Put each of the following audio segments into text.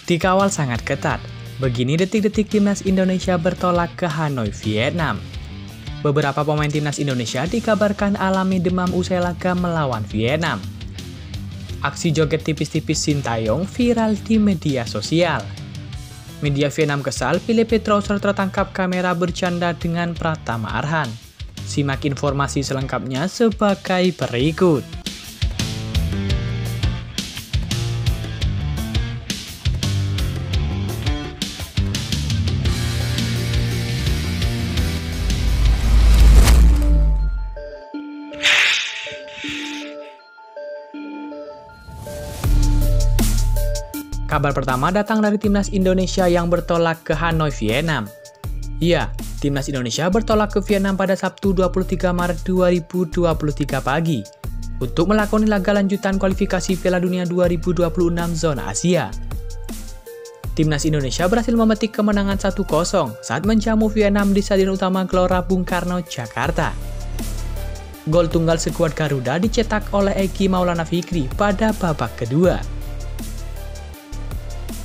Dikawal sangat ketat, begini detik-detik timnas Indonesia bertolak ke Hanoi, Vietnam. Beberapa pemain timnas Indonesia dikabarkan alami demam usai laga melawan Vietnam. Aksi joget tipis-tipis Sintayong viral di media sosial. Media Vietnam kesal, Philippe Troussard tertangkap kamera bercanda dengan Pratama Arhan. Simak informasi selengkapnya sebagai berikut. Kabar pertama datang dari timnas Indonesia yang bertolak ke Hanoi, Vietnam. Ya, timnas Indonesia bertolak ke Vietnam pada Sabtu 23 Maret 2023 pagi untuk melakoni laga lanjutan kualifikasi Piala Dunia 2026 zona Asia. Timnas Indonesia berhasil memetik kemenangan 1-0 saat menjamu Vietnam di Stadion Utama Gelora Bung Karno, Jakarta. Gol tunggal skuad Garuda dicetak oleh Egy Maulana Fikri pada babak kedua.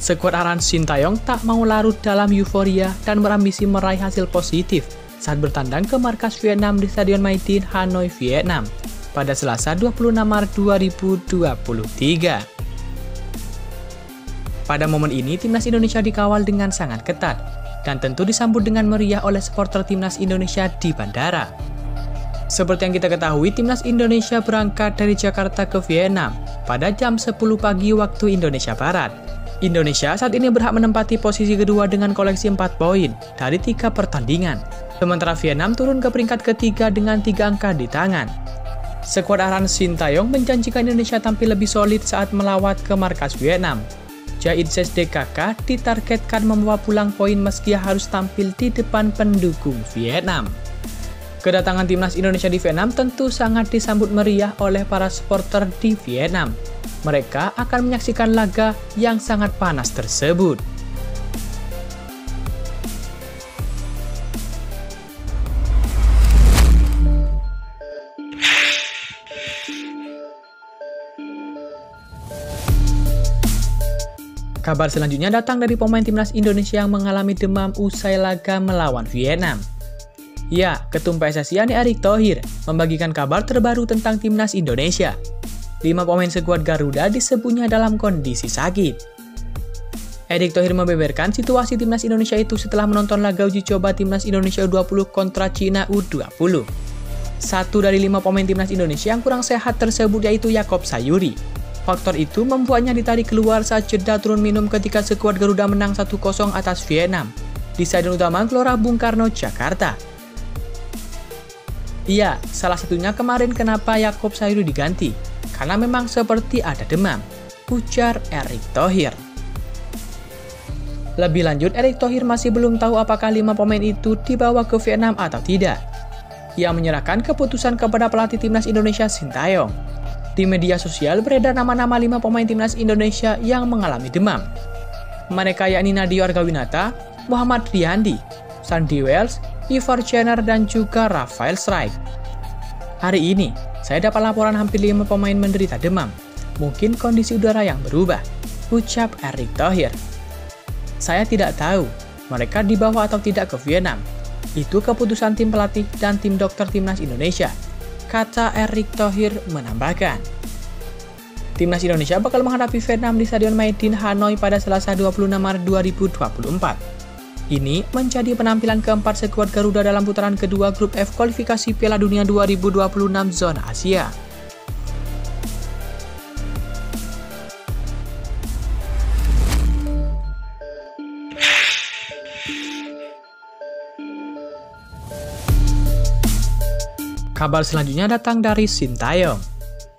Skuad Arhan Sintayong tak mau larut dalam euforia dan berambisi meraih hasil positif saat bertandang ke markas Vietnam di Stadion Mai Dinh, Hanoi, Vietnam pada Selasa 26 Maret 2023. Pada momen ini, timnas Indonesia dikawal dengan sangat ketat dan tentu disambut dengan meriah oleh supporter timnas Indonesia di bandara. Seperti yang kita ketahui, timnas Indonesia berangkat dari Jakarta ke Vietnam pada jam 10 pagi waktu Indonesia Barat. Indonesia saat ini berhak menempati posisi kedua dengan koleksi 4 poin dari 3 pertandingan. Sementara Vietnam turun ke peringkat ketiga dengan 3 angka di tangan. Skuad Arhan Sintayong menjanjikan Indonesia tampil lebih solid saat melawat ke markas Vietnam. Jaid-Ses DKK ditargetkan membawa pulang poin meski harus tampil di depan pendukung Vietnam. Kedatangan timnas Indonesia di Vietnam tentu sangat disambut meriah oleh para supporter di Vietnam. Mereka akan menyaksikan laga yang sangat panas tersebut. Kabar selanjutnya datang dari pemain timnas Indonesia yang mengalami demam usai laga melawan Vietnam. Ya, Ketum PSSI Erick Thohir membagikan kabar terbaru tentang timnas Indonesia. 5 pemain skuad Garuda disebutnya dalam kondisi sakit. Erick Thohir membeberkan situasi timnas Indonesia itu setelah menonton laga uji coba timnas Indonesia U20 kontra Cina U20. Satu dari 5 pemain timnas Indonesia yang kurang sehat tersebut yaitu Yaakob Sayuri. Faktor itu membuatnya ditarik keluar saat jeda turun minum ketika skuad Garuda menang 1-0 atas Vietnam di Stadion Utama Gelora Bung Karno, Jakarta. Iya, salah satunya kemarin kenapa Yaakob Sayuri diganti. Karena memang seperti ada demam, ujar Erick Thohir. Lebih lanjut, Erick Thohir masih belum tahu apakah 5 pemain itu dibawa ke Vietnam atau tidak. Ia menyerahkan keputusan kepada pelatih timnas Indonesia Sintayong. Di media sosial beredar nama-nama 5 pemain timnas Indonesia yang mengalami demam. Mereka yakni Nadeo Argawinata, Muhammad Riyandi, Sandy Wells, Ivar Jenner, dan juga Rafael Strijk. Hari ini, saya dapat laporan hampir 5 pemain menderita demam. Mungkin kondisi udara yang berubah, ucap Erick Thohir. Saya tidak tahu mereka dibawa atau tidak ke Vietnam. Itu keputusan tim pelatih dan tim dokter timnas Indonesia, kata Erick Thohir menambahkan. Timnas Indonesia bakal menghadapi Vietnam di Stadion Mai Dinh, Hanoi pada Selasa 26 Maret 2024. Ini menjadi penampilan keempat skuad Garuda dalam putaran kedua grup F kualifikasi Piala Dunia 2026 zona Asia. Kabar selanjutnya datang dari Sintayong.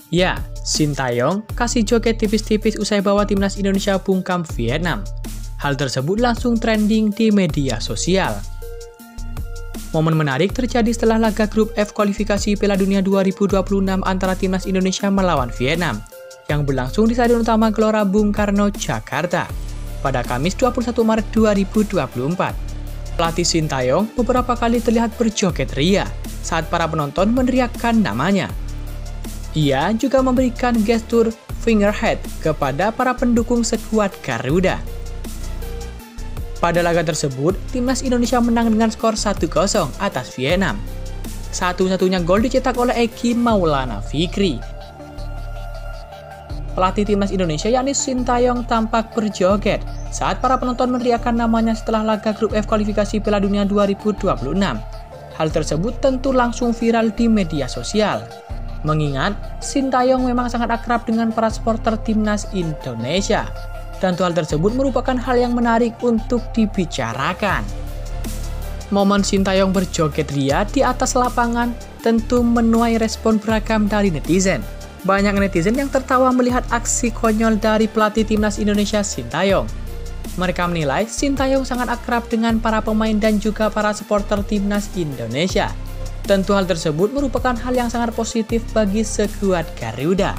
Ya, Sintayong kasih joget tipis-tipis usai bawa timnas Indonesia bungkam Vietnam. Hal tersebut langsung trending di media sosial. Momen menarik terjadi setelah laga grup F kualifikasi Piala Dunia 2026 antara timnas Indonesia melawan Vietnam yang berlangsung di Stadion Utama Gelora Bung Karno, Jakarta pada Kamis 21 Maret 2024. Pelatih Sintayong beberapa kali terlihat berjoget ria saat para penonton meneriakkan namanya. Ia juga memberikan gestur fingerhead kepada para pendukung skuad Garuda. Pada laga tersebut, timnas Indonesia menang dengan skor 1-0 atas Vietnam. Satu-satunya gol dicetak oleh Eki Maulana Fikri. Pelatih timnas Indonesia yakni Sintayong tampak berjoget saat para penonton meneriakkan namanya setelah laga grup F kualifikasi Piala Dunia 2026. Hal tersebut tentu langsung viral di media sosial. Mengingat Sintayong memang sangat akrab dengan para supporter timnas Indonesia. Tentu hal tersebut merupakan hal yang menarik untuk dibicarakan. Momen Sintayong berjoget ria di atas lapangan tentu menuai respon beragam dari netizen. Banyak netizen yang tertawa melihat aksi konyol dari pelatih timnas Indonesia Sintayong. Mereka menilai Sintayong sangat akrab dengan para pemain dan juga para supporter timnas Indonesia. Tentu hal tersebut merupakan hal yang sangat positif bagi skuad Garuda.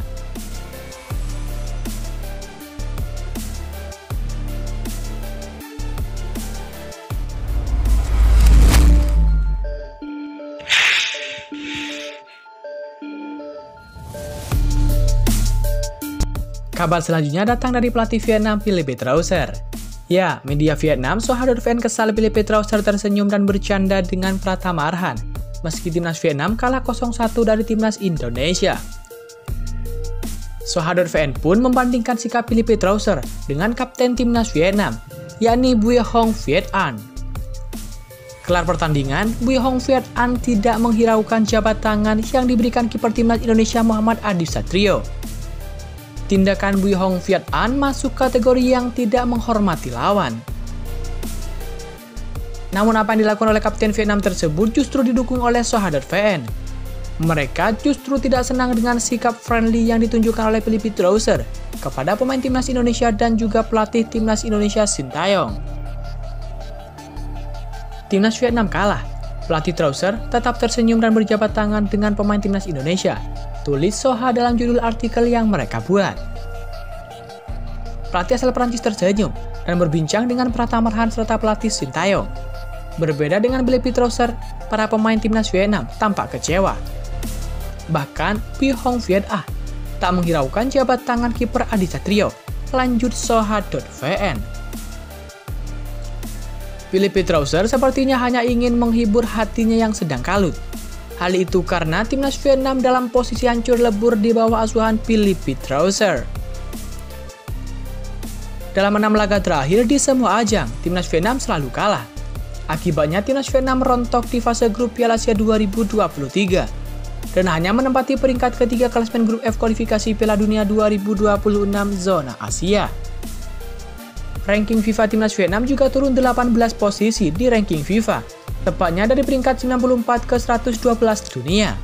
Kabar selanjutnya datang dari pelatih Vietnam Philippe Trauser. Ya, media Vietnam Soha.vn kesal Philippe Trauser tersenyum dan bercanda dengan Pratama Arhan, meski timnas Vietnam kalah 0-1 dari timnas Indonesia. Soha.vn pun membandingkan sikap Philippe Trauser dengan kapten timnas Vietnam, yakni Bui Hong Viet An. Kelar pertandingan, Bui Hong Viet An tidak menghiraukan jabat tangan yang diberikan kiper timnas Indonesia Muhammad Adi Satrio. Tindakan Bui Hong Viet An masuk kategori yang tidak menghormati lawan. Namun apa yang dilakukan oleh kapten Vietnam tersebut justru didukung oleh Soha.vn. Mereka justru tidak senang dengan sikap friendly yang ditunjukkan oleh Philippe Trauser kepada pemain timnas Indonesia dan juga pelatih timnas Indonesia Sintayong. Timnas Vietnam kalah. Pelatih Trauser tetap tersenyum dan berjabat tangan dengan pemain timnas Indonesia, tulis Soha dalam judul artikel yang mereka buat. Pelatih asal Perancis tersenyum dan berbincang dengan Pratama Arhan serta pelatih Sintayong. Berbeda dengan Philippe Trauser, para pemain timnas Vietnam tampak kecewa. Bahkan Bui Hong Viet An tak menghiraukan jabat tangan kiper Adi Satrio, lanjut Soha.vn. Philippe Trauser sepertinya hanya ingin menghibur hatinya yang sedang kalut. Hal itu karena timnas Vietnam dalam posisi hancur lebur di bawah asuhan Philippe Trauser. Dalam 6 laga terakhir di semua ajang, timnas Vietnam selalu kalah. Akibatnya timnas Vietnam rontok di fase grup Piala Asia 2023 dan hanya menempati peringkat ketiga klasemen grup F kualifikasi Piala Dunia 2026 zona Asia. Ranking FIFA timnas Vietnam juga turun 18 posisi di ranking FIFA, tepatnya dari peringkat 94 ke 112 dunia.